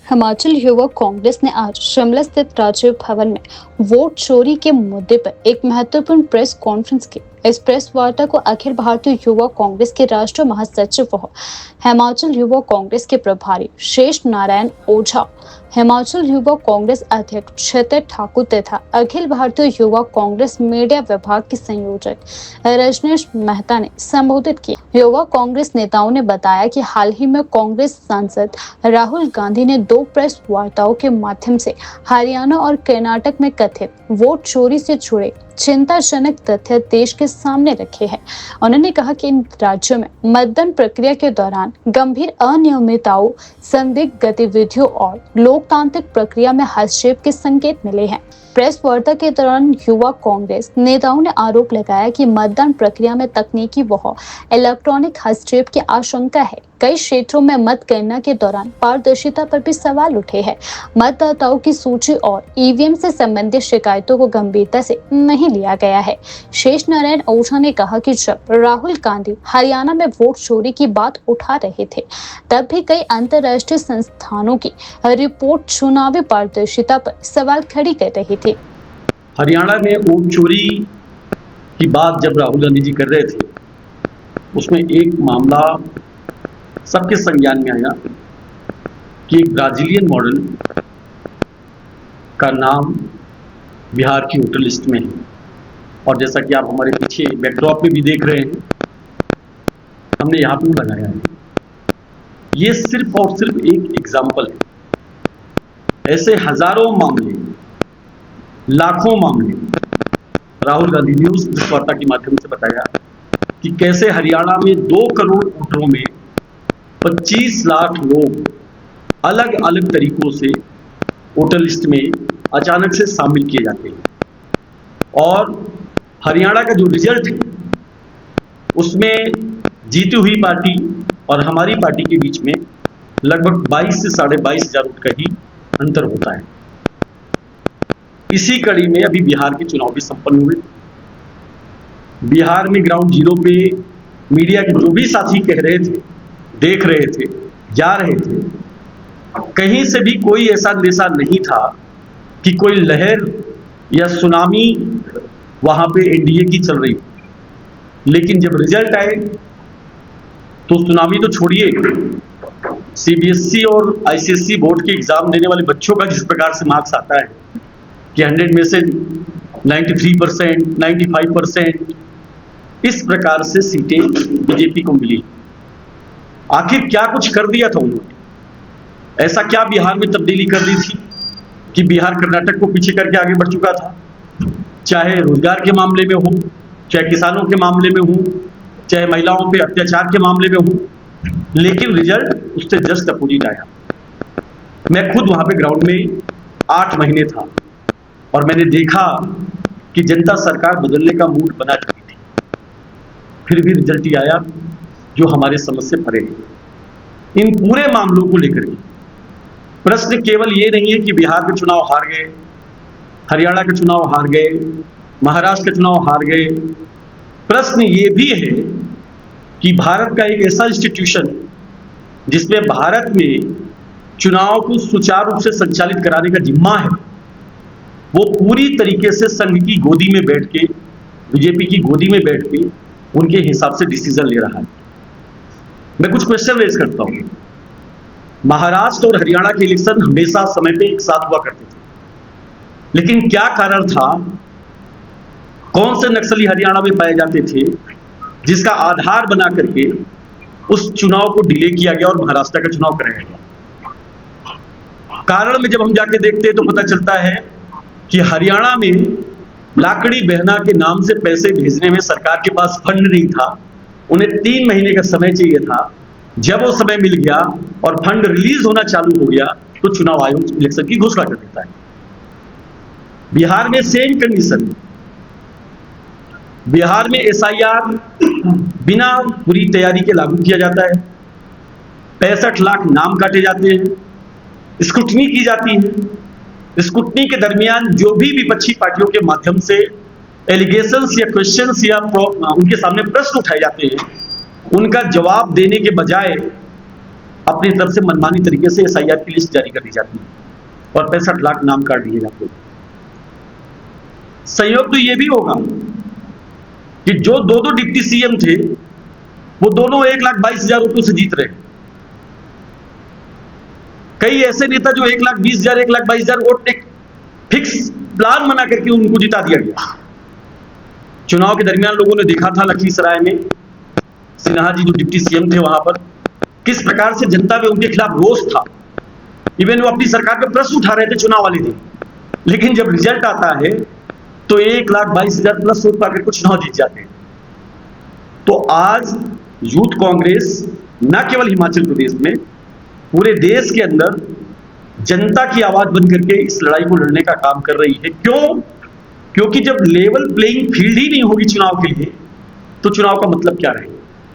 हिमाचल युवक कांग्रेस ने आज शिमला स्थित राजीव भवन में वोट चोरी के मुद्दे पर एक महत्वपूर्ण प्रेस कॉन्फ्रेंस की। इस प्रेस वार्ता को अखिल भारतीय युवा कांग्रेस के राष्ट्रीय महासचिव व हिमाचल युवा कांग्रेस के प्रभारी शेष नारायण ओझा, हिमाचल युवा कांग्रेस अध्यक्ष क्षितिज ठाकुर तथा अखिल भारतीय युवा कांग्रेस मीडिया विभाग के संयोजक रजनीश मेहता ने संबोधित किया। युवा कांग्रेस नेताओं ने बताया कि हाल ही में कांग्रेस सांसद राहुल गांधी ने 2 प्रेस वार्ताओं के माध्यम से हरियाणा और कर्नाटक में कथित वोट चोरी से जुड़े चिंताजनक तथ्य देश के सामने रखे हैं। उन्होंने कहा कि इन राज्यों में मतदान प्रक्रिया के दौरान गंभीर अनियमितताओं, संदिग्ध गतिविधियों और लोकतांत्रिक प्रक्रिया में हस्तक्षेप के संकेत मिले हैं। प्रेस वार्ता के दौरान युवा कांग्रेस नेताओं ने आरोप लगाया कि मतदान प्रक्रिया में तकनीकी व इलेक्ट्रॉनिक हस्तक्षेप की आशंका है। कई क्षेत्रों में मतगणना के दौरान पारदर्शिता पर भी सवाल उठे हैं। मतदाताओं की सूची और ईवीएम से संबंधित शिकायतों को गंभीरता से नहीं लिया गया है। शेष नारायण ओझा ने कहा कि जब राहुल गांधी हरियाणा में वोट चोरी की बात उठा रहे थे, तब भी कई अंतर्राष्ट्रीय संस्थानों की रिपोर्ट चुनावी पारदर्शिता पर सवाल खड़ी कर रही थी। हरियाणा में वोट चोरी की बात जब राहुल गांधी जी कर रहे थे, उसमें एक मामला सबके संज्ञान में आया कि एक ब्राजीलियन मॉडल का नाम बिहार की वोटर लिस्ट में है। और जैसा कि आप हमारे पीछे बैकड्रॉप में भी देख रहे हैं, हमने यहाँ पे लगाया है। ये सिर्फ और सिर्फ एक एग्जाम्पल है। ऐसे हजारों मामले, लाखों मामले राहुल गांधी ने उस प्रेस वार्ता के माध्यम से बताया कि कैसे हरियाणा में 2 करोड़ वोटरों में 25 लाख लोग अलग अलग तरीकों से वोटर लिस्ट में अचानक से शामिल किए जाते हैं। और हरियाणा का जो रिजल्ट है, उसमें जीती हुई पार्टी और हमारी पार्टी के बीच में लगभग 22 से 22.5 हजार वोट का ही अंतर होता है। इसी कड़ी में अभी बिहार के चुनाव भी संपन्न हुए। बिहार में ग्राउंड जीरो पे मीडिया के जो भी साथी कह रहे थे, देख रहे थे, जा रहे थे, कहीं से भी कोई ऐसा निशान नहीं था कि कोई लहर या सुनामी वहां पे एनडीए की चल रही। लेकिन जब रिजल्ट आए तो सुनामी तो छोड़िए, सीबीएसई और आईसीएसई बोर्ड के एग्जाम देने वाले बच्चों का जिस प्रकार से मार्क्स आता है कि 100 में से 93%, 95%, इस प्रकार से सीटें बीजेपी को मिली। आखिर क्या कुछ कर दिया था उन्होंने? ऐसा क्या बिहार में तब्दीली कर दी थी कि बिहार कर्नाटक को पीछे करके आगे बढ़ चुका था? चाहे रोजगार के मामले में हो, चाहे किसानों के मामले में हो, चाहे महिलाओं पे अत्याचार के मामले में हो, लेकिन रिजल्ट उससे जस्ट अपोजिट आया। मैं खुद वहां पे ग्राउंड में 8 महीने था और मैंने देखा कि जनता सरकार बदलने का मूड बना चुकी थी। फिर भी रिजल्ट ही आया जो हमारे समझ से परे है। इन पूरे मामलों को लेकर के प्रश्न केवल ये नहीं है कि बिहार के चुनाव हार गए, हरियाणा के चुनाव हार गए, महाराष्ट्र के चुनाव हार गए। प्रश्न ये भी है कि भारत का एक ऐसा इंस्टीट्यूशन जिसमें भारत में चुनाव को सुचारू रूप से संचालित कराने का जिम्मा है, वो पूरी तरीके से संघ की गोदी में बैठ के, बीजेपी की गोदी में बैठ के उनके हिसाब से डिसीजन ले रहा है। मैं कुछ क्वेश्चन रेज करता हूं। महाराष्ट्र और हरियाणा के इलेक्शन हमेशा समय पे एक साथ हुआ करते थे, लेकिन क्या कारण था? कौन से नक्सली हरियाणा में पाए जाते थे जिसका आधार बना करके उस चुनाव को डिले किया गया और महाराष्ट्र का चुनाव कराया गया? कारण में जब हम जाके देखते हैं तो पता चलता है कि हरियाणा में लाकड़ी बहना के नाम से पैसे भेजने में सरकार के पास फंड नहीं था। उन्हें 3 महीने का समय चाहिए था। जब वो समय मिल गया और फंड रिलीज होना चालू हो गया तो चुनाव आयोग इलेक्शन की घोषणा कर देता है। बिहार में सेम कंडीशन। बिहार में एसआईआर बिना पूरी तैयारी के लागू किया जाता है। 65 लाख नाम काटे जाते हैं, स्क्रूटनी की जाती है। स्क्रूटनी के दरमियान जो भी विपक्षी पार्टियों के माध्यम से एलिगेशंस या क्वेश्चंस या उनके सामने प्रश्न उठाए जाते हैं, उनका जवाब देने के बजाय अपनी तरफ से मनमानी तरीके से एसआईआर की लिस्ट जारी कर दी जाती है और 65 लाख नाम काट दिए जाते हैं। संयोग तो यह भी होगा कि जो दो डिप्टी सीएम थे वो दोनों 1,22,000 रुपये से जीत रहे। कई ऐसे नेता जो 1,20,000 1,22,000 वोट एक फिक्स प्लान बना करके उनको जिता दिया गया। चुनाव के दरमियान लोगों ने देखा था लखीसराय में सिन्हा जी जो डिप्टी सीएम थे वहां पर किस प्रकार से जनता में उनके खिलाफ रोष था। इवन वो अपनी सरकार पे प्रश्न उठा रहे थे चुनाव वाले दिन, लेकिन जब रिजल्ट आता है तो 1,22,000 प्लस वोट पाकर के चुनाव जीत जाते हैं। तो आज यूथ कांग्रेस न केवल हिमाचल प्रदेश में, पूरे देश के अंदर जनता की आवाज बन करके इस लड़ाई को लड़ने का काम कर रही है। क्यों? क्योंकि जब लेवल प्लेइंग फील्ड ही नहीं होगी चुनाव के लिए तो चुनाव का मतलब क्या रहेगा।